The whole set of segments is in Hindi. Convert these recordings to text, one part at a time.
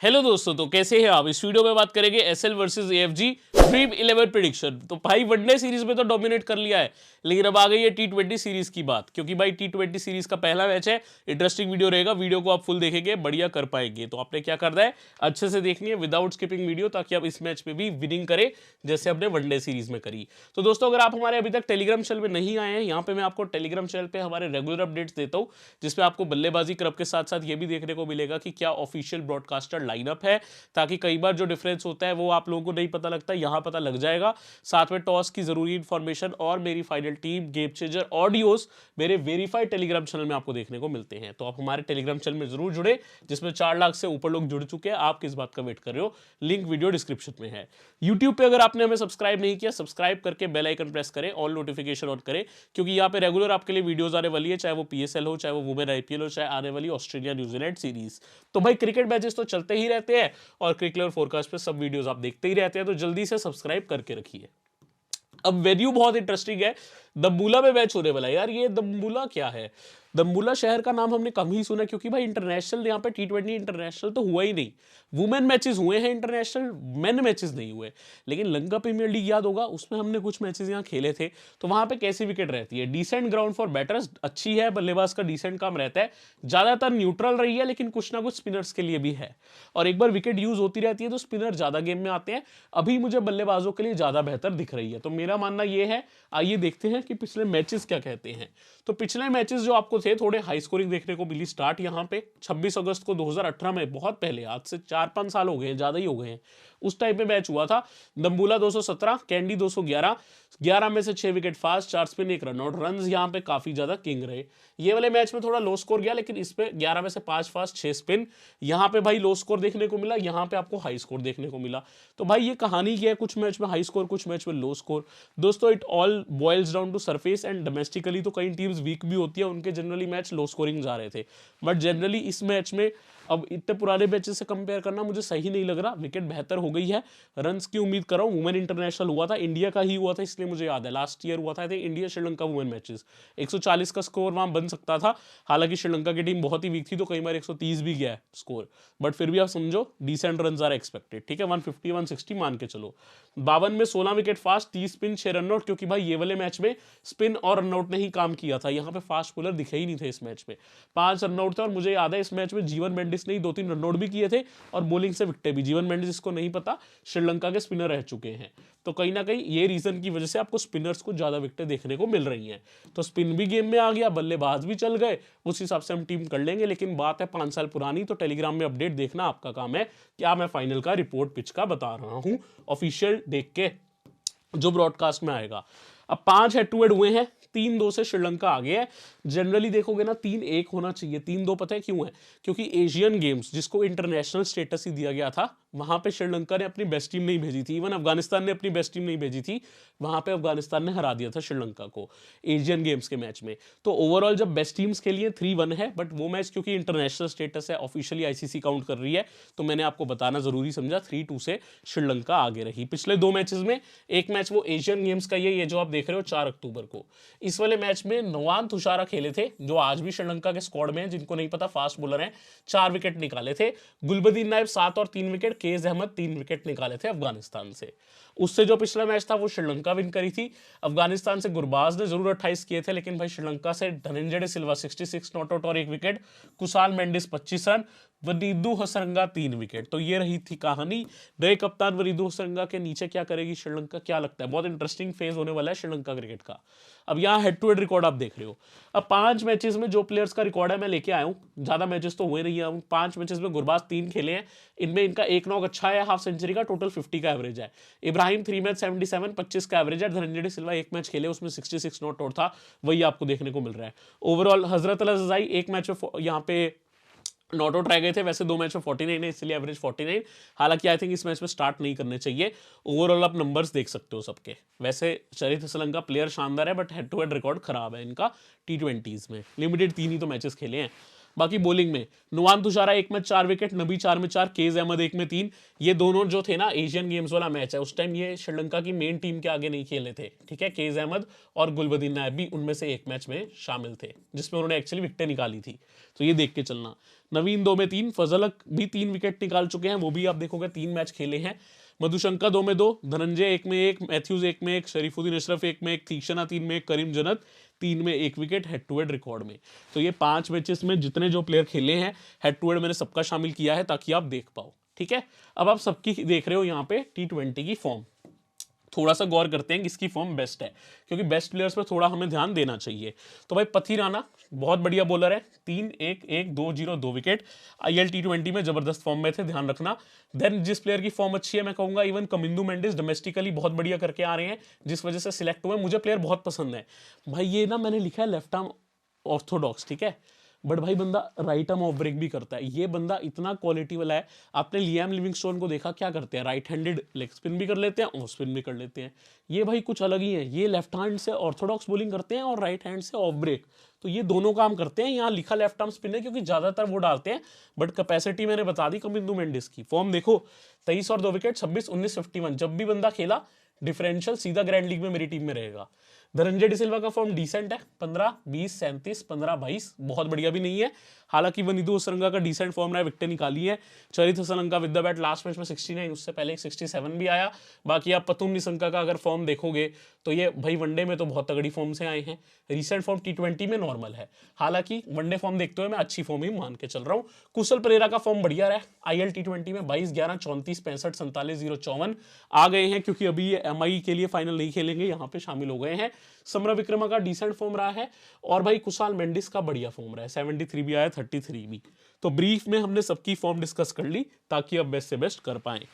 हेलो दोस्तों, तो कैसे हैं आप। इस वीडियो में बात करेंगे एसएल वर्सेस एएफजी ड्रीम 11 प्रेडिक्शन। तो भाई वनडे सीरीज में तो डोमिनेट कर लिया है, लेकिन अब आ गई है टी20 सीरीज की बात, क्योंकि भाई टी20 सीरीज का पहला मैच है। इंटरेस्टिंग वीडियो रहेगा, वीडियो को आप फुल देखेंगे, बढ़िया कर पाएंगे। तो आपने क्या करना है, अच्छे से देखनी है विदाउट स्किपिंग वीडियो, ताकि आप इस मैच में भी विनिंग करें जैसे आपने वनडे सीरीज में करी। तो दोस्तों, अगर आप हमारे अभी तक टेलीग्राम चैनल में नहीं आए हैं, यहाँ पे मैं आपको टेलीग्राम चैनल पे हमारे रेगुलर अपडेट्स देता हूँ, जिसमें आपको बल्लेबाजी क्रब के साथ साथ ये भी देखने को मिलेगा कि क्या ऑफिशियल ब्रॉडकास्टर लाइनअप है, ताकि कई बार जो डिफरेंस होता है वो आप लोगों को नहीं पता लगता, यहां पता लग जाएगा। साथ में टॉस की जरूरी इंफॉर्मेशन और मेरी final team game changer audios मेरे वेरीफाइड टेलीग्राम चैनल में आपको देखने को मिलते हैं। तो आप हमारे टेलीग्राम चैनल में जरूर जुड़े, जिसमें 4 लाख से ऊपर लोग जुड़ चुके हैं। आप किस बात का वेट कर रहे हो, लिंक वीडियो डिस्क्रिप्शन में है। यूट्यूब पे अगर आपने हमें सब्सक्राइब नहीं किया, सब्सक्राइब करके बेल आइकन प्रेस करें, ऑल नोटिफिकेशन ऑन करें, क्योंकि यहाँ पे रेगुलर आपके लिए वीडियोस आने वाली है, चाहे वो पीएसएल हो, चाहे वो वुमेन आईपीएल हो, चाहे आने वाली ऑस्ट्रेलिया न्यूजीलैंड सीरीज। तो भाई क्रिकेट मैचेस तो चलते ही रहते हैं, और क्रिकेट फोरकास्ट पे सब वीडियोस आप देखते ही रहते हैं, तो जल्दी से सब्सक्राइब करके रखिए। अब वेन्यू बहुत इंटरेस्टिंग है, दम्बुला में मैच होने वाला है। यार ये दम्बुला क्या है, दम्बुला शहर का नाम हमने कम ही सुना, क्योंकि भाई इंटरनेशनल यहाँ पे टी20 इंटरनेशनल तो हुआ ही नहीं। वुमेन मैचेस हुए हैं इंटरनेशनल, मेन मैचेस नहीं हुए। लेकिन लंका प्रीमियर लीग याद होगा, उसमें हमने कुछ मैचेस यहाँ खेले थे। तो वहां पे कैसी विकेट रहती है, डिसेंट ग्राउंड फॉर बैटर्स, अच्छी है, बल्लेबाज का डिसेंट काम रहता है, ज्यादातर न्यूट्रल रही है, लेकिन कुछ ना कुछ स्पिनर्स के लिए भी है। और एक बार विकेट यूज होती रहती है तो स्पिनर ज्यादा गेम में आते हैं। अभी मुझे बल्लेबाजों के लिए ज्यादा बेहतर दिख रही है। तो मेरा मानना यह है, आइए देखते हैं कि पिछले मैचेस क्या कहते हैं। तो पिछले मैचेस जो आपको थे, थोड़े हाई स्कोरिंग देखने को मिली। स्टार्ट यहाँ पे 26 अगस्त को 2018 में, बहुत पहले, आज से 4-5 साल हो गए हैं, ज्यादा ही हो गए हैं, उस टाइम पे मैच हुआ था। दम्बुला 217, कैंडी 211, 11 में से 6 wicket fast, 4 spin, 1 run out. Runs यहाँ पे काफी ज्यादा किंग रहे। ये वाले मैच में थोड़ा लो स्कोर गया, लेकिन इस पे 11 में से 5 फास्ट, 6 स्पिन, यहाँ पे भाई लो स्कोर देखने को मिला, यहाँ पे आपको हाई स्कोर देखने को मिला। तो भाई ये कहानी क्या है, कुछ मैच में हाई स्कोर, कुछ मैच में लो स्कोर। दोस्तों, it all boils down to surface and domestically तो कई टीम्स वीक भी होती है, उनके जनरली मैच लो स्कोरिंग जा रहे थे। बट जनरली इस मैच में, अब इतने पुराने मैचेस से कंपेयर करना मुझे सही नहीं लग रहा। विकेट बेहतर हो गई है, रन्स की उम्मीद कर रहा हूं। वुमेन इंटरनेशनल हुआ था, इंडिया का ही हुआ था, इसलिए मुझे याद है लास्ट ईयर हुआ था इंडिया श्रीलंका वुमेन मैचेस। 140 का स्कोर वहां बन सकता था, हालांकि श्रीलंका की टीम बहुत ही वीक थी, तो कई बार 130 भी गया है स्कोर। बट फिर भी आप समझो डिसेंट रन्स आर एक्सपेक्टेड, ठीक है। 150 160 मान के चलो। 52 में 16 विकेट फास्ट, 30 स्पिन, 6 रनआउट, क्योंकि भाई ये वाले मैच में स्पिन और रनआउट ने ही काम किया था। यहाँ पे फास्ट बॉलर दिखे ही नहीं थे इस मैच में। 5 रनआउट थे, और मुझे याद है इस मैच में जीवन मेंडिस ने 2-3 रनआउट भी किए थे, और बॉलिंग से विकेट भी। जीवन मेंडिस, इसको नहीं पता, श्रीलंका के स्पिनर रह चुके हैं। तो कहीं ना कहीं ये रीजन की वजह से आपको स्पिनर्स को ज्यादा विकेटें देखने को मिल रही हैं। तो स्पिन भी गेम में आ गया, बल्लेबाज भी चल गए, उस हिसाब से हम टीम कर लेंगे। लेकिन बात है 5 साल पुरानी, तो टेलीग्राम में अपडेट देखना आपका काम है। क्या मैं फाइनल का रिपोर्ट पिच का बता रहा हूं ऑफिशियल देख के, जो ब्रॉडकास्ट में आएगा। अब 5 हेड टू हेड हुए हैं, 3-2 से श्रीलंका आगे है। जनरली देखोगे ना 3-1 होना चाहिए। 3-2 पता है क्यों है, क्योंकि एशियन गेम्स, जिसको इंटरनेशनल स्टेटस ही दिया गया था, वहां पे श्रीलंका ने अपनी बेस्ट टीम नहीं भेजी थी। इवन अफगानिस्तान ने अपनी बेस्ट टीम नहीं भेजी थी, वहां पे अफगानिस्तान ने हरा दिया था श्रीलंका को एशियन गेम्स के मैच में। तो ओवरऑल जब बेस्ट टीम्स के लिए 3-1 है, बट वो मैच क्योंकि इंटरनेशनल स्टेटस है, ऑफिशियली आईसीसी काउंट कर रही है, तो मैंने आपको बताना जरूरी समझा। 3-2 से श्रीलंका आगे रही। पिछले 2 मैचेस में, एक मैच वो एशियन गेम्स का ये जो आप देख रहे हो 4 अक्टूबर को, इस वाले मैच में नवान तुषारा खेले थे, जो आज भी श्रीलंका के स्क्वाड में हैं, जिनको नहीं पता फास्ट बॉलर हैं। 4 विकेट निकाले थे। गुलबदीन नायब 7 और 3 विकेट, केएस अहमद 3 विकेट निकाले थे अफगानिस्तान से। उससे जो पिछला मैच था वो श्रीलंका विन करी थी। अफगानिस्तान से गुरबाज ने जरूर 28 किए थे, लेकिन भाई श्रीलंका से धनंजय डे सिल्वा 66 नॉट आउट और 1 wicket, Kusal Mendis 25 run, Wanindu Hasaranga 3 wicket. तो ये रही थी कहानी। नए कप्तान वरीदु हसरंगा के नीचे क्या करेगी श्रीलंका, क्या लगता है। बहुत इंटरेस्टिंग फेज होने वाला है श्रीलंका क्रिकेट का। अब यहाँ हेड टू हेड रिकॉर्ड आप देख रहे हो। अब 5 मैचेस में जो प्लेयर्स का रिकॉर्ड है मैं लेके आया हूँ, ज्यादा मैचेस तो हुए नहीं है। 5 मैचेस में गुरबाज 3 खेले हैं, इनमें इनका 1 नॉक अच्छा है, हाफ सेंचुरी का, टोटल 50 का एवरेज है। इब्राहिम 3 मैच 77, 25 का एवरेज है। धनंजय डे सिल्वा 1 मैच खेले, उसमें 66 नॉट आउट था, वही आपको देखने को मिल रहा है। ओवरऑल हजरत अल अज़ाई 1 मैच में यहाँ पे नॉट आउट रह गए थे, वैसे 2 मैच में 49 है, इसलिए एवरेज 49। हालांकि आई थिंक इस मैच में स्टार्ट नहीं करने चाहिए। ओवरऑल आप नंबर्स देख सकते हो सबके। वैसे शरीफ हसन का प्लेयर शानदार है, but head to head record खराब है इनका टी20s में। लिमिटेड 3 ही तो मैचेस खेले हैं। बाकी बॉलिंग में नुमान तुषारा 1 मैच 4 विकेट, नबी 4 में 4, केज अहमद 1 में 3। ये दोनों जो थे ना, एशियन गेम्स वाला मैच है, उस टाइम ये श्रीलंका की मेन टीम के आगे नहीं खेले थे, ठीक है। केज अहमद और गुलबदीन नायब भी उनमें से एक मैच में शामिल थे जिसमें उन्होंने एक्चुअली विकेटें निकाली थी, तो ये देख के चलना। नवीन 2 में 3, फजलक भी 3 विकेट निकाल चुके हैं, वो भी आप देखोगे 3 मैच खेले हैं। मधुशंका 2 में 2, धनंजय 1 में 1, मैथ्यूज 1 में 1, शरीफुद्दीन अशरफ 1 में 1, तीक्षणा 3 में 1, करीम जन्नत 3 में 1 wicket head to head record में। तो ये 5 मैचेस में जितने जो प्लेयर खेले हैं हेड टू हेड मैंने सबका शामिल किया है ताकि आप देख पाओ, ठीक है। अब आप सबकी देख रहे हो यहाँ पे T20 की फॉर्म, थोड़ा सा गौर करते हैं कि इसकी फॉर्म बेस्ट है, क्योंकि बेस्ट प्लेयर्स पर थोड़ा हमें ध्यान देना चाहिए। तो भाई पथिराना बहुत बढ़िया बॉलर है, 3-1-1-2-0 2 विकेट, IL T20 में जबरदस्त फॉर्म में थे, ध्यान रखना। देन जिस प्लेयर की फॉर्म अच्छी है मैं कहूंगा इवन कमिंदू मेंडिस डोमेस्टिकली बहुत बढ़िया करके आ रहे हैं, जिस वजह से सिलेक्ट हुए। मुझे प्लेयर बहुत पसंद है भाई, ये ना मैंने लिखा है लेफ्ट आर्म ऑर्थोडॉक्स, ठीक है, बट भाई बंदा राइट आर्म ऑफ ब्रेक भी करता है। ये बंदा इतना क्वालिटी वाला है। आपने लियाम लिविंगस्टोन को देखा क्या करते हैं, राइट हैंडेड लेग स्पिन भी कर लेते हैं, ऑफ स्पिन भी कर लेते हैं। ये भाई कुछ अलग ही है, ये लेफ्ट हैंड से ऑर्थोडॉक्स बॉलिंग करते हैं और राइट हैंड से ऑफ ब्रेक, तो ये दोनों काम करते हैं। यहाँ लिखा लेफ्ट आर्म स्पिन है क्योंकि ज्यादातर वो डालते हैं, बट कैपेसिटी मैंने बता दी कमिंदू मेंडिस की। फॉर्म देखो 23 और 2 विकेट, 26-19-51, जब भी बंदा खेला डिफरेंशियल सीधा ग्रैंड लीग में मेरी टीम में रहेगा। धनंजय डिसिल्वा का फॉर्म डिसेंट है, 15-20-37, 15-22, बहुत बढ़िया भी नहीं है। हालांकि वनिदु उसरंगा का डिसेंट फॉर्म रहा है, विकेट निकाली है। Charith Asalanka with the bat last match में 69, उससे पहले 67 भी आया। बाकी आप पतुम निशंका का अगर फॉर्म देखोगे तो ये भाई वनडे में तो बहुत तगड़ी फॉर्म से आए हैं, रिसेंट फॉर्म T20 में नॉर्मल है। हालांकि वनडे फॉर्म देखते हुए मैं अच्छी फॉर्म ही मान के चल रहा हूँ। कुशल परेरा का फॉर्म बढ़िया रहा है, IL T20 में 22-11-34-65-47-0-54 आ गए हैं, क्योंकि अभी ये MI के लिए फाइनल नहीं खेलेंगे, यहाँ पे शामिल हो गए हैं। समरा विक्रमा का डिसेंट फॉर्म रहा है, और भाई कुशाल मेंडिस का बढ़िया फॉर्म रहा है, 73 भी आया, 33 भी। तो ब्रीफ में हमने सबकी फॉर्म डिस्कस कर ली ताकि अब बेस्ट से बेस्ट कर पाए,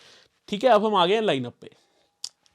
ठीक है। अब हम आ गए हैं लाइनअप पे।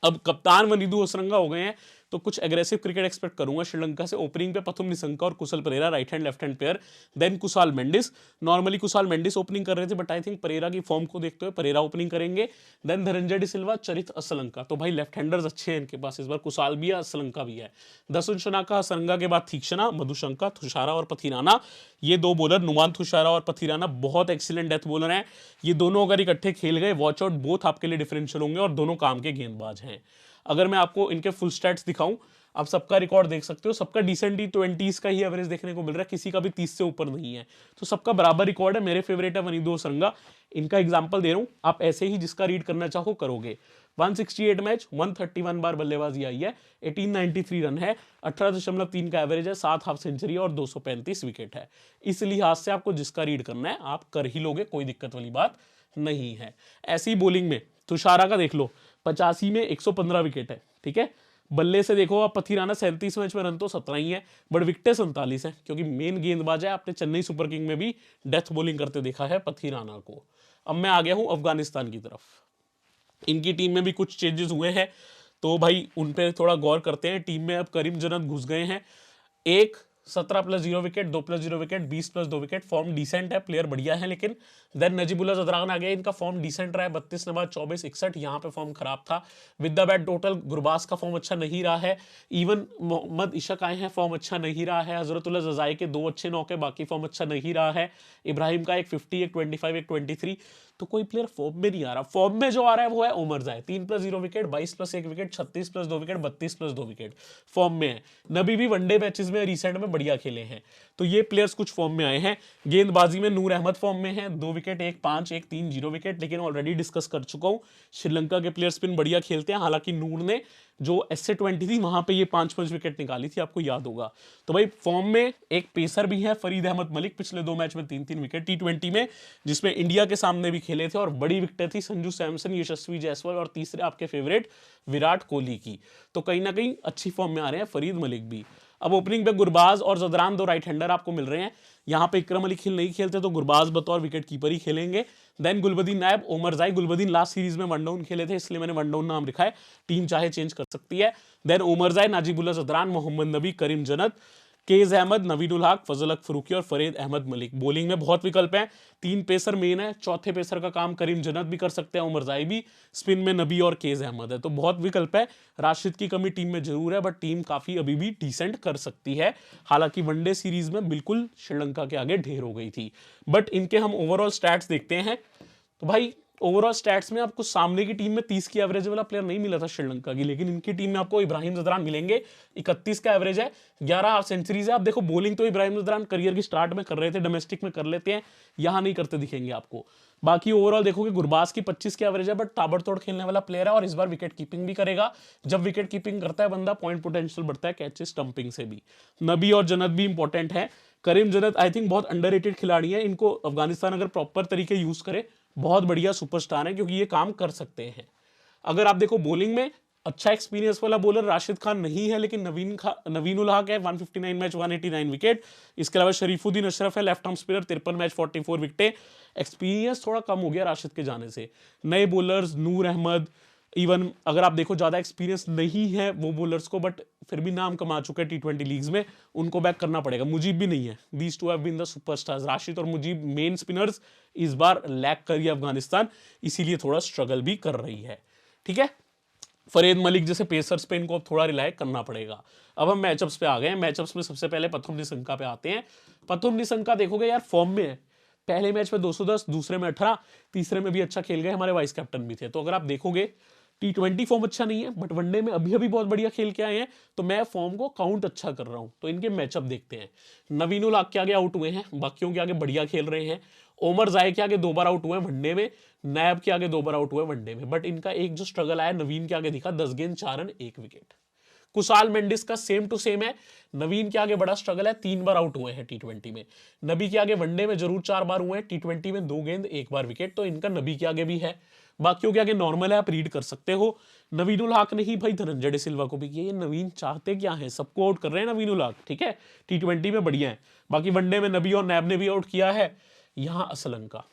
अब कप्तान वनिदु उसरंगा हो गए हैं, तो कुछ एग्रेसिव क्रिकेट एक्सपेक्ट करूंगा श्रीलंका से। ओपनिंग पे पथुम निशंका और Kusal Perera, right hand left hand pair. Then Kusal Mendis, normally Kusal Mendis opening कर रहे थे, बट आई थिंक परेरा की फॉर्म को देखते हुए परेरा ओपनिंग करेंगे। देन धनंजय डिसिल्वा, चरित असलंका, तो भाई लेफ्ट हैंडर्स अच्छे हैं इनके पास इस बार, कुशाल भी है असलंका भी है। दसुन शनाका असरंगा के बाद तीक्षणा, मधुशंका, तुषारा और पथिराना, ये 2 बॉलर नुमान तुषारा और पथिराना बहुत एक्सीलेंट डेथ बॉलर हैं। ये दोनों अगर इकट्ठे खेल गए, वॉच आउट, बोथ आपके लिए डिफरेंशियल होंगे और दोनों काम के गेंदबाज हैं। अगर मैं आपको इनके फुल स्टैट्स दिखाऊं, आप सबका रिकॉर्ड देख सकते हो, सबका डिसेंट T20s का ही एवरेज देखने को मिल रहा है, किसी का भी 30 से ऊपर नहीं है, तो सबका बराबर रिकॉर्ड है। मेरे फेवरेट है वनिदु उसरंगा, इनका एग्जांपल दे रहा हूं, आप ऐसे ही जिसका रीड करना चाहो करोगे। 168 मैच, 131 बार बल्लेबाजी आई है, 1893 रन है, 18.3 का एवरेज है, 7 हाफ सेंचुरी और 235 विकेट है। इस लिहाज से आपको जिसका रीड करना है आप कर ही लोगे, कोई दिक्कत वाली बात नहीं है। ऐसी बॉलिंग में तुषारा का देख लो, 85 में 115 विकेट है, ठीक है। बल्ले से देखो आप, पथिराना 37 मैच में रन तो 17 ही है, बट विकेटें 47 है, क्योंकि मेन गेंदबाज है। आपने चेन्नई सुपर किंग में भी डेथ बॉलिंग करते देखा है पथिराना को। अब मैं आ गया हूं अफगानिस्तान की तरफ, इनकी टीम में भी कुछ चेंजेस हुए हैं, तो भाई उन पे थोड़ा गौर करते हैं। टीम में अब करीम जन्नत घुस गए हैं, 17+0 wicket, 2+0 wicket, 20+2 wicket, form decent है, प्लेयर बढ़िया है। लेकिन देन नजीबुल्लाह ज़दरान आ गया, इनका फॉर्म डिसेंट रहा है, 32 नंबर 24-61, यहाँ पे फॉर्म खराब था। With the bat total Gurbaz का फॉर्म अच्छा नहीं रहा है, इवन मोहम्मद इशक आए हैं, फॉर्म अच्छा नहीं रहा है। हजरतुल्लाह जजाई के 2 अच्छे नॉक है, बाकी फॉर्म अच्छा नहीं रहा है। इब्राहिम का एक 50, एक 25, एक 23, तो कोई प्लेयर फॉर्म में नहीं आ रहा। फॉर्म में जो आ रहा है वो है उमर जाए, 3+0 wicket, 22+1 wicket, 36+2 wicket, 32+2 wicket form में है। नबी भी वनडे मैचेस में रिसेंट में बढ़िया खेले हैं, तो ये प्लेयर्स कुछ फॉर्म में आए हैं। गेंदबाजी में नूर अहमद फॉर्म में है, 2 विकेट, 1-5, 1-3, 0 विकेट, लेकिन ऑलरेडी डिस्कस कर चुका हूं श्रीलंका के प्लेयर स्पिन बढ़िया खेलते हैं। हालांकि नूर ने जो SA20 थी वहां पे ये 5-5 विकेट निकाली थी, आपको याद होगा। तो भाई फॉर्म में एक पेसर भी है फरीद अहमद मलिक, पिछले 2 मैच में 3-3 विकेट T20 में, जिसमें इंडिया के सामने भी खेले थे और बड़ी विकेट थी संजू सैमसन, यशस्वी जायसवाल और तीसरे आपके फेवरेट विराट कोहली की। तो कहीं ना कहीं अच्छी फॉर्म में आ रहे हैं फरीद मलिक भी। अब ओपनिंग पे गुरबाज और जदरान 2 राइट हैंडर आपको मिल रहे हैं। यहाँ पे इकरम अली खिल नहीं खेलते, तो गुरबाज बतौर विकेट कीपर ही खेलेंगे। देन गुलबदीन नायब, ओमर जाई, गुलबदीन लास्ट सीरीज में वन डाउन खेले थे, इसलिए मैंने वन डाउन नाम लिखा है, टीम चाहे चेंज कर सकती है। देन ओमर जाई, नाजिबुल्लाह जदरान, मोहम्मद नबी, करीम जन्नत, केज अहमद, नवीन उल हक, फजल हक फरूकी और फरीद अहमद मलिक। बॉलिंग में बहुत विकल्प हैं, 3 पेसर मेन है, चौथे पेसर का काम करीम जन्नत भी कर सकते हैं, उमर जाई भी, स्पिन में नबी और केज अहमद है, तो बहुत विकल्प है। राशिद की कमी टीम में जरूर है, बट टीम काफी अभी भी डिसेंट कर सकती है। हालांकि वनडे सीरीज में बिल्कुल श्रीलंका के आगे ढेर हो गई थी। बट इनके हम ओवरऑल स्टैट्स देखते हैं, तो भाई ओवरऑल स्टैट्स में आपको सामने की टीम में 30 की एवरेज वाला प्लेयर नहीं मिला था श्रीलंका की, लेकिन इनकी टीम में आपको इब्राहिम जदरान मिलेंगे, 31 का एवरेज है, 11 हाफ सेंचुरीज है। आप देखो बॉलिंग तो इब्राहिम जदरान करियर की स्टार्ट में कर रहे थे, डोमेस्टिक में कर लेते हैं, यहां नहीं करते दिखेंगे आपको। बाकी ओवरऑल देखोगे गुरबाज की 25 की एवरेज है, बट ताबड़तोड़ खेलने वाला प्लेयर है और इस बार विकेट कीपिंग भी करेगा। जब विकेट कीपिंग करता है बंदा, पॉइंट पोटेंशियल बढ़ता है कैचेस स्टंपिंग से भी। नबी और जन्नत भी इंपॉर्टेंट है। करीम जन्नत आई थिंक बहुत अंडररेटेड खिलाड़ी है, इनको अफगानिस्तान अगर प्रॉपर तरीके यूज करे बहुत बढ़िया सुपरस्टार है, क्योंकि ये काम कर सकते हैं। अगर आप देखो बॉलिंग में अच्छा एक्सपीरियंस वाला बॉलर राशिद खान नहीं है, लेकिन नवीन उल हक है, 159 मैच 189 विकेट। इसके अलावा शरीफुद्दीन अशरफ है, लेफ्ट आर्म स्पिनर, 53 मैच 44 विकेटें। एक्सपीरियंस थोड़ा कम हो गया राशिद के जाने से। नए बॉलर्स नूर अहमद, इवन अगर आप देखो ज्यादा एक्सपीरियंस नहीं है वो बॉलर्स को, बट फिर भी नाम कमा चुके हैं T20 लीग्स में, उनको बैक करना पड़ेगा। मुजीब भी नहीं है, these two have been the superstars. Rashid और मुजीब मेन स्पिनर्स, इस बार लैक करी अफगानिस्तान, इसीलिए थोड़ा स्ट्रगल भी कर रही है। ठीक है, फरीद मलिक जैसे पेसर्स पे इनको थोड़ा रिलाय करना पड़ेगा। अब हम मैचअप्स पे आ गए हैं। मैचअप्स में सबसे पहले पथुम निशंका पे आते हैं। पथुम निशंका देखोगे यार फॉर्म में है, पहले मैच में 210, दूसरे में 18, तीसरे में भी अच्छा खेल गए, हमारे वाइस कैप्टन भी थे। तो अगर आप देखोगे T20 फॉर्म अच्छा नहीं है, बट वनडे में अभी अभी बहुत बढ़िया खेल के आए हैं, तो मैं फॉर्म को काउंट अच्छा कर रहा हूं। तो इनके मैचअप देखते हैं। नवीन उल हक के आगे आउट हुए हैं, बाकियों के आगे बढ़िया खेल रहे हैं। ओमर जाए के आगे 2 बार आउट हुए वनडे में, नैब के आगे 2 बार आउट हुए वनडे में, बट इनका एक जो स्ट्रगल आया नवीन के आगे दिखा, 10 गेंद 4 रन 1 विकेट। कुशाल मेंडिस का सेम टू सेम है, नवीन के आगे बड़ा स्ट्रगल है, 3 बार आउट हुए हैं T20 में। नबी के आगे वनडे में जरूर 4 बार हुए हैं, T20 में 2 गेंद 1 बार विकेट, तो इनका नबी के आगे भी है। बाकियों के आगे नॉर्मल है, आप रीड कर सकते हो। नवीन उल हक ने ही भाई धनंजय डे सिल्वा को भी किया, ये नवीन चाहते क्या है, सबको आउट कर रहे हैं नवीन उल हक। ठीक है, T20 में बढ़िया है। बाकी वनडे में नबी और नैब ने भी आउट किया है। यहां असलंका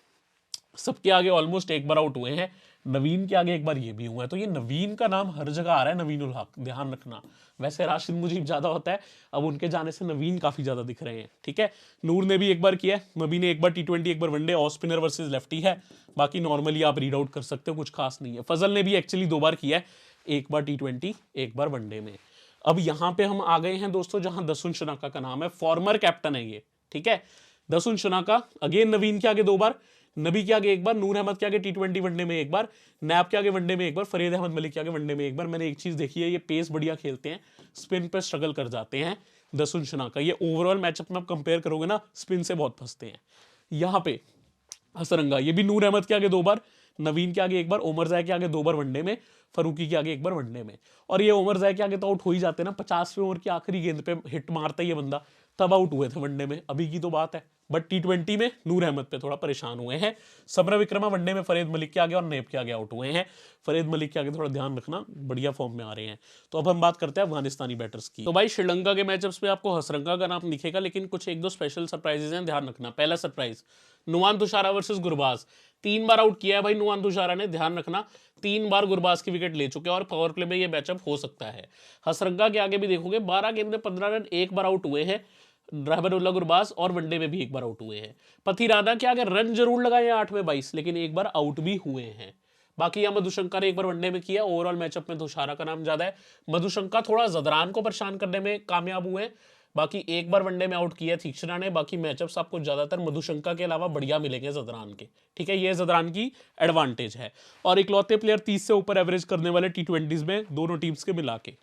सबके आगे ऑलमोस्ट 1 बार आउट हुए हैं, नवीन के आगे 1 बार ये भी हुआ है। तो ये नवीन का नाम हर जगह आ रहा है, नवीन उल हक, ध्यान रखना। वैसे राशिद मुजीब ज्यादा होता है, अब उनके जाने से नवीन काफी ज्यादा दिख रहे हैं। ठीक है, नूर ने भी 1 बार किया है, नबी ने 1 बार T20, 1 बार one day, off spinner versus lefty है। बाकी नॉर्मली आप रीड आउट कर सकते हो, कुछ खास नहीं है। फजल ने भी एक्चुअली 2 बार किया है, 1 बार T20, 1 बार वनडे में। अब यहां पे हम आ गए हैं दोस्तों जहां दसुन शनाका का नाम है, फॉर्मर कैप्टन है ये। ठीक है, दसुन शनाका अगेन नवीन के आगे 2 बार, नबी के आगे 1 बार, नूर अहमद के आगे T20 वनडे में 1 बार, नैब के आगे वनडे में 1 बार, फरीद अहमद मलिक के आगे वनडे में 1 बार। मैंने एक चीज देखी है, ये पेस बढ़िया खेलते हैं, स्पिन पे स्ट्रगल कर जाते हैं दसुन शनाका। ये ओवरऑल मैचअप में आप कंपेयर करोगे ना, स्पिन से बहुत फंसते हैं। यहाँ पे हसरंगा, ये भी नूर अहमद के आगे 2 बार, नवीन के आगे 1 बार, ओमर जाय के आगे 2 बार वनडे में, फरूकी के आगे 1 बार वनडे में। और ये ओमर जाय के आगे तो आउट हो ही जाते हैं ना, 50वें ओवर की आखिरी गेंद पे हिट मारता है ये बंदा, तब आउट हुए थे वनडे में, अभी की तो बात है। बट T20 में नूर अहमद पे थोड़ा परेशान हुए हैं। समरा विक्रमा वनडे में फरीद मलिक के आगे और नेब के आगे आउट हुए हैं। फरीद मलिक के आगे थोड़ा ध्यान रखना, बढ़िया फॉर्म में आ रहे हैं। तो अब हम बात करते हैं अफगानिस्तानी बैटर्स की। तो भाई श्रीलंका के मैचअप्स पे आपको हसरंगा का नाम दिखेगा, लेकिन कुछ 1-2 स्पेशल सरप्राइजेस हैं, ध्यान रखना। पहला सरप्राइज नुआन तुषारा वर्सेस गुरबाज, 3 बार आउट किया है भाई नुआन तुषारा ने, ध्यान रखना। 3 बार गुरबाज की विकेट ले चुके हैं और पावर प्ले में ये मैचअप हो सकता है। हसरंगा के आगे भी देखोगे 12 गेंद में 15 रन, 1 बार आउट हुए हैं रहबरुल्ला गुरबाज, और वनडे में भी 1 बार आउट हुए हैं। पथिराना के आगे रन जरूर लगाए 8 में 22, लेकिन 1 बार आउट भी हुए हैं। बाकी यहाँ मधुशंका ने 1 बार वनडे में किया। ओवरऑल मैचअप में तुषारा का नाम ज्यादा है, मधुशंका थोड़ा जदरान को परेशान करने में कामयाब हुए। बाकी 1 बार वनडे में आउट किया तीक्ष्णा ने। बाकी मैचअप्स आपको ज्यादातर मधुशंका के अलावा बढ़िया मिलेंगे जदरान के। ठीक है, ये जदरान की एडवांटेज है। और इकलौते प्लेयर 30 से ऊपर एवरेज करने वाले T20s में दोनों टीम्स के मिला के।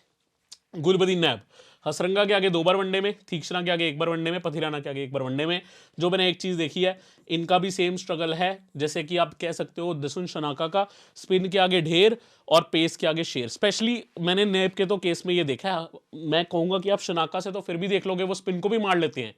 गुलबदीन नैब हसरंगा के आगे 2 बार वनडे में, तीक्ष्णा के आगे 1 बार वनडे में, पथिराना के आगे 1 बार वनडे में। जो मैंने एक चीज देखी है, इनका भी सेम स्ट्रगल है जैसे कि आप कह सकते हो दसुन शनाका का, स्पिन के आगे ढेर और पेस के आगे शेर। स्पेशली मैंने नैब के तो केस में ये देखा है, मैं कहूंगा कि आप शनाका से तो फिर भी देख लोगे, वो स्पिन को भी मार लेते हैं,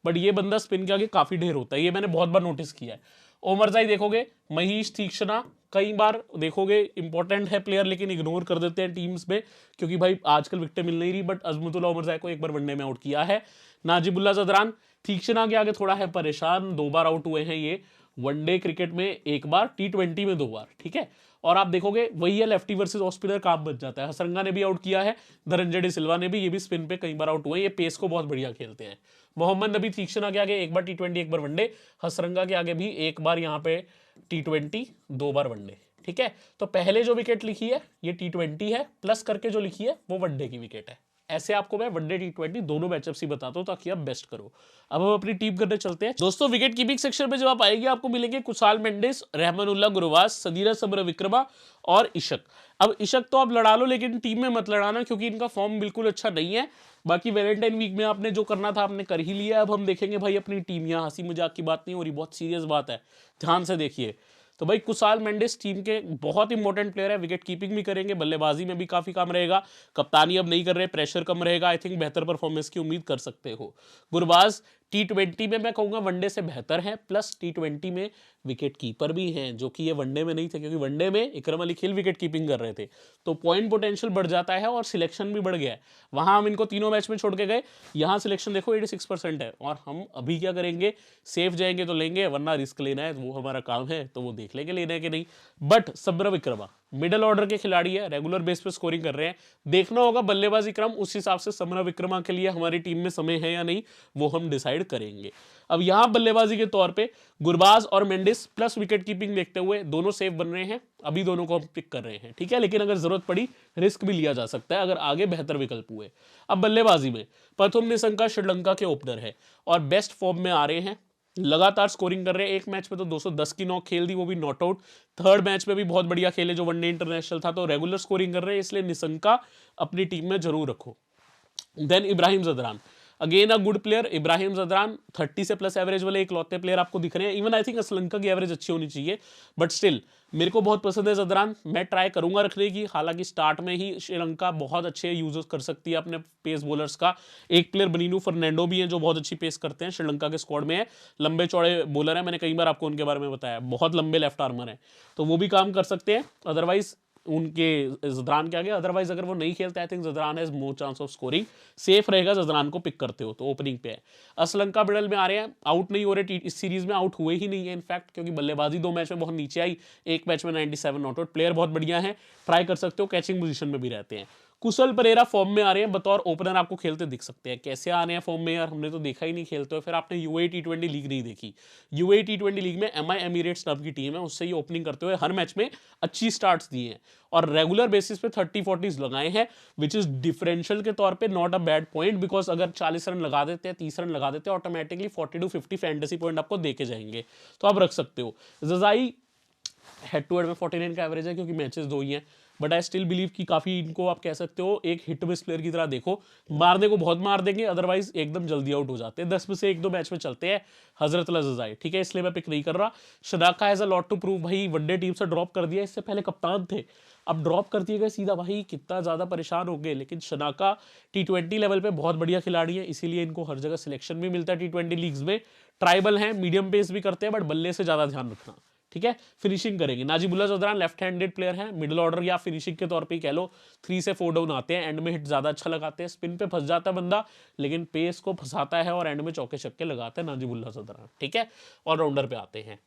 बट ये बंदा स्पिन के आगे काफी ढेर होता है, ये मैंने बहुत बार नोटिस किया है। ओमरजाई देखोगे, महीश, तीक्ष्णा, कई बार देखोगे इंपॉर्टेंट है प्लेयर, लेकिन इग्नोर कर देते हैं टीम्स में, क्योंकि भाई आजकल विकेट मिल नहीं रही। बट अजमतुल्लाह ओमरजाई को 1 बार वनडे में आउट किया है। नाजिबुल्ला जदरान तीक्ष्णा के आगे थोड़ा है परेशान, 2 बार आउट हुए हैं ये। वनडे क्रिकेट में एक बार, T20 में 2 बार, ठीक है। और आप देखोगे वही है, लेफ्टी वर्सेस ऑफ स्पिनर काम बच जाता है। हसरंगा ने भी आउट किया है, धनंजय डी सिल्वा ने भी, ये भी स्पिन पे कई बार आउट हुए। ये पेस को बहुत बढ़िया खेलते हैं। मोहम्मद नबी तीक्ष्णा के आगे एक बार T20 एक बार वनडे, हसरंगा के आगे भी एक बार यहाँ पे T20 2 बार वनडे, ठीक है। तो पहले जो विकेट लिखी है ये T20 है, प्लस करके जो लिखी है वो वनडे की विकेट है। ऐसे आपको मैं वनडे T20 दोनों मैचअप्स ही बताता हूं ताकि आप बेस्ट करो। अब हम अपनी टीम करने चलते हैं दोस्तों। विकेट कीपिंग सेक्शन में जब आप आएंगे आपको मिलेंगे कुशाल मेंडिस, रहमानुल्लाह गुरबाज, सदीरा समरविक्रमा और इशक। अब इशक तो आप लड़ा लो लेकिन टीम में मत लड़ाना क्योंकि इनका फॉर्म बिल्कुल अच्छा नहीं है। बाकी वैलेंटाइन वीक में आपने जो करना था आपने कर ही लिया। अब हम देखेंगे भाई अपनी टीम, यहाँ हंसी मजाक की बात नहीं हो रही, बहुत सीरियस बात है, ध्यान से देखिए। तो भाई कुशाल मेंडिस टीम के बहुत इंपॉर्टेंट प्लेयर है, विकेट कीपिंग भी करेंगे, बल्लेबाजी में भी काफी काम रहेगा। कप्तानी अब नहीं कर रहे, प्रेशर कम रहेगा, आई थिंक बेहतर परफॉर्मेंस की उम्मीद कर सकते हो। गुरबाज T20 में मैं कहूंगा वनडे से बेहतर है, प्लस T20 में विकेट कीपर भी हैं जो कि ये वनडे में नहीं थे, क्योंकि वनडे में इकरम अली खिल विकेट कीपिंग कर रहे थे। तो पॉइंट पोटेंशियल बढ़ जाता है और सिलेक्शन भी बढ़ गया है। वहां हम इनको तीनों मैच में छोड़ के गए, यहाँ सिलेक्शन देखो 86% है। और हम अभी क्या करेंगे, सेफ जाएंगे तो लेंगे, वरना रिस्क लेना है वो हमारा काम है, तो वो देख लेंगे लेना है कि नहीं। बट समरविक्रमा मिडिल ऑर्डर के खिलाड़ी है, रेगुलर बेस पे स्कोरिंग कर रहे हैं, देखना होगा बल्लेबाजी क्रम उस हिसाब से समरविक्रमा के लिए हमारी टीम में समय है या नहीं वो हम डिसाइड करेंगे। अब यहां बल्लेबाजी के तौर पे गुरबाज और मेंडिस प्लस विकेट कीपिंग देखते हुए दोनों सेफ बन रहे हैं, अभी दोनों को हम पिक कर रहे हैं, ठीक है। लेकिन अगर जरूरत पड़ी रिस्क भी लिया जा सकता है अगर आगे बेहतर विकल्प हुए। अब बल्लेबाजी में प्रथम निशंका श्रीलंका के ओपनर है और बेस्ट फॉर्म में आ रहे हैं, लगातार स्कोरिंग कर रहे हैं। एक मैच में तो 210 की नॉक खेल दी, वो भी नॉट आउट। थर्ड मैच में भी बहुत बढ़िया खेले जो वनडे इंटरनेशनल था, तो रेगुलर स्कोरिंग कर रहे हैं, इसलिए निशंका अपनी टीम में जरूर रखो। Then Ibrahim Zadran, again a good player. Ibrahim Zadran 30 से प्लस एवरेज वाले इकलौते प्लेयर आपको दिख रहे हैं। इवन आई थिंक श्रीलंका की एवरेज अच्छी होनी चाहिए, बट स्टिल मेरे को बहुत पसंद है जदरान, मैं ट्राई करूंगा रखने की। हालांकि स्टार्ट में ही श्रीलंका बहुत अच्छे यूज कर सकती है अपने पेस बॉलर्स का। एक प्लेयर बनीनू फर्नांडो भी है जो बहुत अच्छी पेस करते हैं, श्रीलंका के स्क्वाड में है, लंबे चौड़े बॉलर है, मैंने कई बार आपको उनके बारे में बताया, बहुत लंबे लेफ्ट आर्मर है, तो वो भी काम कर सकते हैं। अदरवाइज उनके जदरान के आगे, अदरवाइज अगर वो नहीं खेलते I think Zadran has more chance of scoring, safe रहेगा जदरान को पिक करते हो तो ओपनिंग पे है। श्रीलंका मिडल में आ रहे हैं, आउट नहीं हो रहे, इस सीरीज में आउट हुए ही नहीं है इनफैक्ट, क्योंकि बल्लेबाजी 2 मैच में बहुत नीचे आई, एक मैच में 97 नॉट आउट। प्लेयर बहुत बढ़िया है, ट्राई कर सकते हो, कैचिंग पोजीशन में भी रहते हैं। कुशल परेरा फॉर्म में आ रहे हैं, बतौर ओपनर आपको खेलते दिख सकते हैं। कैसे आ रहे हैं फॉर्म में यार, हमने तो देखा ही नहीं खेलते हो, फिर आपने UAE T20 लीग नहीं देखी। UAE T20 लीग में MI एमिरेट्स नाम की टीम है, उससे ये ओपनिंग करते हुए हर मैच में अच्छी स्टार्ट्स दी हैं और रेगुलर बेसिस पे 30-40 लगाए हैं, विच इज डिफरेंशियल के तौर पे not a bad point, because अगर 40 रन लगा देते हैं, 30 रन लगा देते हैं, ऑटोमेटिकली 40 to 50 फैंटेसी पॉइंट आपको देके जाएंगे, तो आप रख सकते हो। जजाई हेड टू हेड में 49 का एवरेज है क्योंकि मैचेस 2 ही हैं, बट आई स्टिल बिलीव कि काफी इनको आप कह सकते हो एक हिट मिस प्लेयर की तरह देखो, मारने को बहुत मार देंगे, अदरवाइज एकदम जल्दी आउट हो जाते हैं, 10 में से 1-2 मैच में चलते हैं हजरत लजाई, ठीक है, इसलिए मैं पिक नहीं कर रहा। Shanaka has a lot to prove, भाई वनडे टीम से ड्रॉप कर दिया, इससे पहले कप्तान थे, अब ड्रॉप कर दिए गए सीधा, भाई कितना ज्यादा परेशान हो गए। लेकिन शनाका T20 लेवल पे बहुत बढ़िया खिलाड़ी है, इसीलिए इनको हर जगह सिलेक्शन भी मिलता है T20 लीग्स में। ट्राइबल है, मीडियम पेस भी करते हैं, बट बल्ले से ज्यादा ध्यान रखना, ठीक है। फिनिशिंग करेंगे, नाजिबुल्ला जदरान लेफ्ट हैंडेड प्लेयर है, मिडिल ऑर्डर या फिनिशिंग के तौर पे ही कह लो, 3 से 4 डाउन आते हैं, एंड में हिट ज्यादा अच्छा लगाते हैं, स्पिन पे फंस जाता है बंदा लेकिन पेस को फंसाता है और एंड में चौके छक्के लगाते हैं नाजिबुल्ला जदरान, ठीक है। ऑलराउंडर पे आते हैं,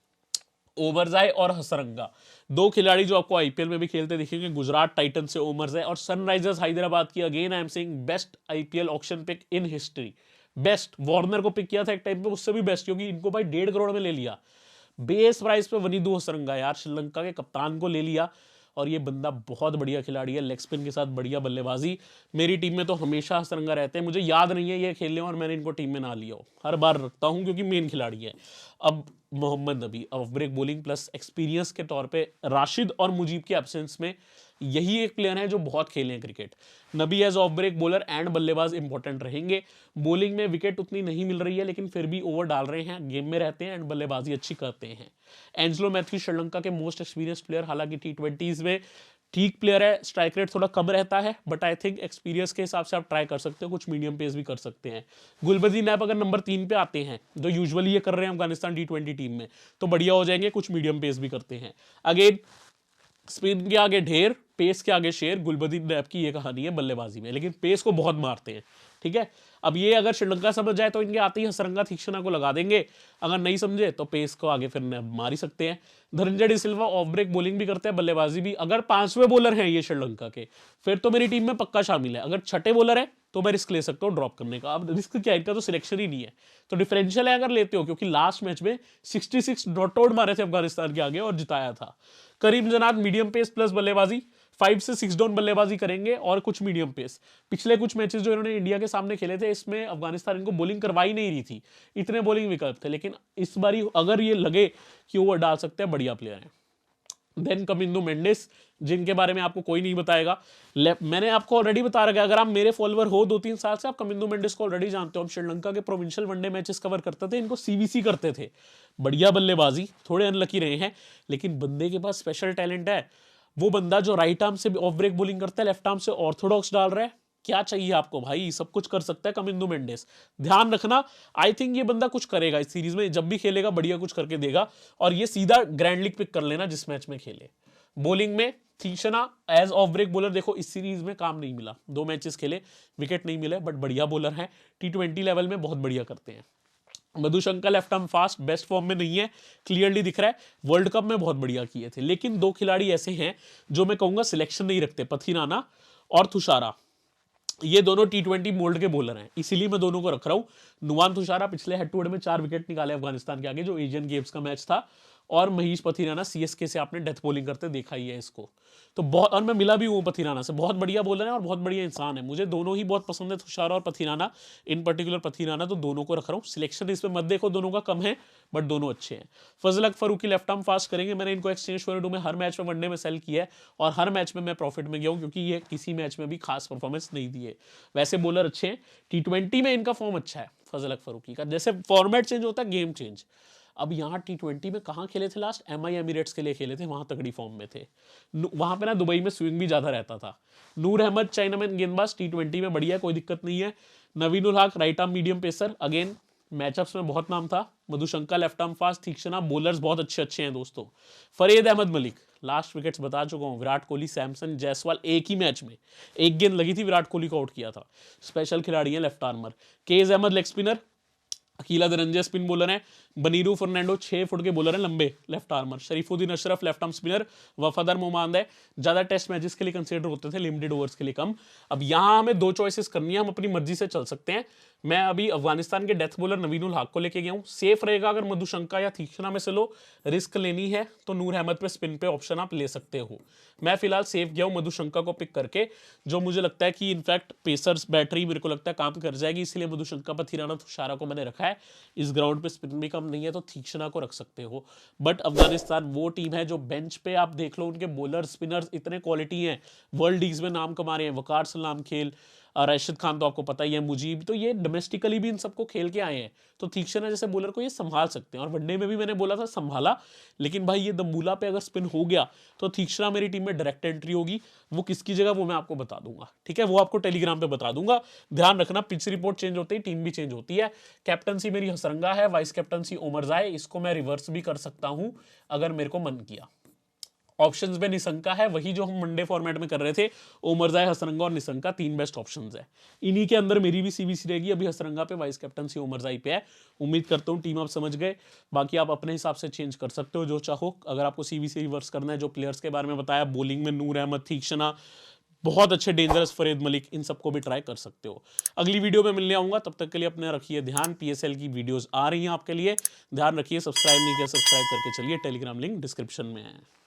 ओमरजाई और हसरंगा, 2 खिलाड़ी जो आपको IPL में भी खेलते दिखेंगे, गुजरात टाइटन से ओमरजाई और सनराइजर्स हैदराबाद की, again I am saying best IPL auction pick in history, best. Warner को पिक किया था एक टाइम पे, उससे भी बेस्ट, क्योंकि इनको भाई 1.5 करोड़ में ले लिया बेस प्राइस पे। वनीदू हसरंगा यार, श्रीलंका के कप्तान को ले लिया और ये बंदा बहुत बढ़िया खिलाड़ी है, लेग स्पिन के साथ बढ़िया बल्लेबाजी। मेरी टीम में तो हमेशा हसरंगा रहते हैं, मुझे याद नहीं है ये खेलने और मैंने इनको टीम में ना लिया हो, हर बार रखता हूं क्योंकि मेन खिलाड़ी है। अब Mohammad Nabi off break bowling plus experience के तौर पे राशिद और मुजीब के एब्सेंस में यही एक प्लेयर है जो बहुत खेले हैं cricket. Nabi as off break bowler and बल्लेबाज इंपॉर्टेंट रहेंगे। बॉलिंग में विकेट उतनी नहीं मिल रही है लेकिन फिर भी ओवर डाल रहे हैं, गेम में रहते हैं एंड बल्लेबाजी अच्छी करते हैं। एंजलो मैथ्यू श्रीलंका के मोस्ट एक्सपीरियंस प्लेयर, हालांकि T20s में ठीक प्लेयर है, स्ट्राइक रेट थोड़ा कम रहता है, बट आई थिंक एक्सपीरियंस के हिसाब से आप ट्राई कर सकते हो, कुछ मीडियम पेस भी कर सकते हैं। गुलबदीन नैब अगर नंबर 3 पे आते हैं, जो यूजुअली ये कर रहे हैं अफगानिस्तान T20 टीम में, तो बढ़िया हो जाएंगे, कुछ मीडियम पेस भी करते हैं। अगेन स्पिन के आगे ढेर, पेस के आगे शेर, गुलबदीन नैब की ये कहानी है बल्लेबाजी में, लेकिन पेस को बहुत मारते हैं, ठीक है। अब ये अगर श्रीलंका समझ जाए तो इनके आते ही हसरंगा तीक्ष्णा को लगा देंगे, अगर नहीं समझे तो पेस को आगे फिर मार ही सकते हैं। Dhananjaya de Silva off break bowling भी करते हैं, बल्लेबाजी भी। अगर 5वें बॉलर हैं ये श्रीलंका के, फिर तो मेरी टीम में पक्का शामिल है। अगर 6ठे बॉलर है तो मैं रिस्क ले सकता हूँ ड्रॉप करने का। अब रिस्क क्या है, इनका तो सिलेक्शन ही नहीं है, तो डिफरेंशियल है अगर लेते हो, क्योंकि लास्ट मैच में 66 नॉट आउट मारे थे अफगानिस्तान के आगे और जिताया था। करीम जनाद मीडियम पेस प्लस बल्लेबाजी, 5 से 6 डाउन बल्लेबाजी करेंगे और कुछ मीडियम पेस। पिछले कुछ मैचेस जो इन्होंने इंडिया के सामने खेले थे, इसमें अफगानिस्तान इनको बॉलिंग करवाई नहीं रही थी, इतने बॉलिंग विकल्प थे, लेकिन इस बारी अगर ये लगे कि ओवर डाल सकते हैं, बढ़िया प्लेयर हैं। देन कमिंदो मेंडिस, जिनके बारे में आपको कोई नहीं बताएगा। मैंने आपको ऑलरेडी बता रखा है, अगर आप मेरे फॉलोअर हो 2-3 साल से, आप कमिंदो मेंडिस को ऑलरेडी जानते हो। हम श्रीलंका के प्रोविंशियल वनडे मैचेस कवर करते थे, इनको सीवीसी करते थे। बढ़िया बल्लेबाजी, थोड़े अनलकी रहे हैं, लेकिन बंदे के पास स्पेशल टैलेंट है। वो बंदा जो राइट आर्म से ऑफ ब्रेक बॉलिंग करता है, लेफ्ट आर्म से ऑर्थोडॉक्स डाल रहा है, क्या चाहिए आपको भाई, सब कुछ कर सकता है कमिंदो मेंडिस। ध्यान रखना, आई थिंक ये बंदा कुछ करेगा इस सीरीज में, जब भी खेलेगा बढ़िया कुछ करके देगा, और ये सीधा ग्रैंड लीग पिक कर लेना जिस मैच में खेले। बॉलिंग में Theekshana as off break bowler, देखो इस सीरीज में काम नहीं मिला, 2 मैचेस खेले, विकेट नहीं मिले, बट बढ़िया बॉलर है, T20 लेवल में बहुत बढ़िया करते हैं। Madushanka left arm fast, best form में नहीं है, क्लियरली दिख रहा है, वर्ल्ड कप में बहुत बढ़िया किए थे। लेकिन 2 खिलाड़ी ऐसे हैं जो मैं कहूंगा सिलेक्शन नहीं रखते, पथिराना और तुषारा। ये दोनों T20 मोल्ड के बॉलर हैं, इसीलिए मैं दोनों को रख रहा हूं। नुवान तुषारा पिछले हेड टू हेड में 4 विकेट निकाले अफगानिस्तान के आगे, जो एशियन गेम्स का मैच था, और महेश पथिराना CSK से आपने डेथ बॉलिंग करते देखा ही है इसको, तो बहुत, और मैं मिला भी हूँ पथिराना से, बहुत बढ़िया बॉलर है और बहुत बढ़िया इंसान है। मुझे दोनों ही बहुत पसंद है, तुषारा और पथिराना, इन पर्टिकुलर पथिराना, तो दोनों को रख रहा हूँ। सिलेक्शन इसमें मत देखो, दोनों का कम है, बट दोनों अच्छे हैं। फजल हक फरूकी लेफ्ट आर्म फास्ट करेंगे, मैंने इनको एक्सचेंज फॉर में हर मैच में वनडे में सेल किया है, और हर मैच में मैं प्रॉफिट में गया हूँ, क्योंकि ये किसी मैच में भी खास परफॉर्मेंस नहीं दिए। वैसे बॉलर अच्छे हैं, T20 में इनका फॉर्म अच्छा है फजल हक फरूकी का। जैसे फॉर्मेट चेंज होता है, गेम चेंज। अब यहाँ T20 में कहाँ खेले थे लास्ट, MI एमिरेट्स के लिए खेले थे, वहां तगड़ी फॉर्म में थे। वहां पे ना दुबई में स्विंग भी ज्यादा रहता था। नूर अहमद चाइनामैन गेंदबाज, T20 में बढ़िया, कोई दिक्कत नहीं है। नवीन ul Haq right arm medium pacer, again matchups में बहुत नाम था। मधुशंका लेफ्ट आर्म फास्ट, तीक्ष्णा, बॉलर्स बहुत अच्छे अच्छे हैं दोस्तों। फरीद अहमद मलिक, लास्ट विकेट्स बता चुका हूँ। विराट कोहली, सैमसन, जायसवाल, एक ही मैच में 1 गेंद लगी थी, विराट कोहली को आउट किया था। स्पेशल खिलाड़ी है left armer. Qais Ahmad leg spinner, Akila Dananjaya spin bowler है, बनीरू फर्नांडो 6 फुट के बॉलर हैं, लंबे left armer. Sharafuddin Ashraf left arm spinner. Wafadar Mohammad है, ज्यादा टेस्ट मैचेस के लिए कंसीडर होते थे, लिमिटेड ओवर्स के लिए कम। अब यहां हमें 2 चॉइसेस करनी है, हम अपनी मर्जी से चल सकते हैं। मैं अभी अफगानिस्तान के डेथ बॉलर नवीन उल हक को लेके गया हूं। सेफ रहेगा अगर मधुशंका या तीक्ष्णा में से लो, रिस्क लेनी है तो नूर अहमद पे स्पिन पे ऑप्शन आप ले सकते हो। मैं फिलहाल सेफ गया हूं मधुशंका को पिक करके, जो मुझे लगता है कि इनफैक्ट पेसर्स बैटरी मेरे को लगता है काम कर जाएगी, इसलिए मधुशंका पथिराना तुषारा को मैंने रखा है। इस ग्राउंड पे स्पिन भी कम नहीं है, तो तीक्ष्णा को रख सकते हो। बट अफगानिस्तान वो टीम है जो बेंच पे आप देख लो, उनके बॉलर स्पिनर्स इतने क्वालिटी हैं, वर्ल्ड लीग्स में नाम कमा रहे हैं। वकार सलाम खेल, राशिद खान तो आपको पता ही है, मुजीब, तो ये डोमेस्टिकली भी इन सबको खेल के आए हैं, तो तीक्ष्णा जैसे बॉलर को ये संभाल सकते हैं। और वनडे में भी मैंने बोला था संभाला, लेकिन भाई ये दम्बूला पे अगर स्पिन हो गया तो तीक्ष्णा मेरी टीम में डायरेक्ट एंट्री होगी। वो किसकी जगह वो मैं आपको बता दूंगा, ठीक है, वो आपको टेलीग्राम पे बता दूंगा। ध्यान रखना, पिच रिपोर्ट चेंज होती है, टीम भी चेंज होती है। कैप्टनसी मेरी हसरंगा है, वाइस कैप्टनसी ओमरजाई, इसको मैं रिवर्स भी कर सकता हूं अगर मेरे को मन किया। ऑप्शंस में निशंका है, वही जो हम मंडे फॉर्मेट में कर रहे थे, ओमरजाई, हसरंगा और निशंका, 3 बेस्ट ऑप्शंस है। इन्हीं के अंदर मेरी भी सीवीसी रहेगी, अभी हसरंगा पे, वाइस कैप्टनसी ओमरजाई पे है। उम्मीद करता हूँ टीम आप समझ गए, बाकी आप अपने हिसाब से चेंज कर सकते हो जो चाहो। अगर आपको सीवीसी रिवर्स करना है, जो प्लेयर्स के बारे में बताया, बॉलिंग में नूर अहमद, तीक्ष्णा, बहुत अच्छे डेंजरस, फरीद मलिक, इन सबको भी ट्राई कर सकते हो। अगली वीडियो में मिलने आऊंगा, तब तक के लिए अपने रखिए ध्यान। PSL की वीडियोस आ रही हैं आपके लिए, ध्यान रखिए। सब्सक्राइब नहीं किया, सब्सक्राइब करके चलिए, टेलीग्राम लिंक डिस्क्रिप्शन में है।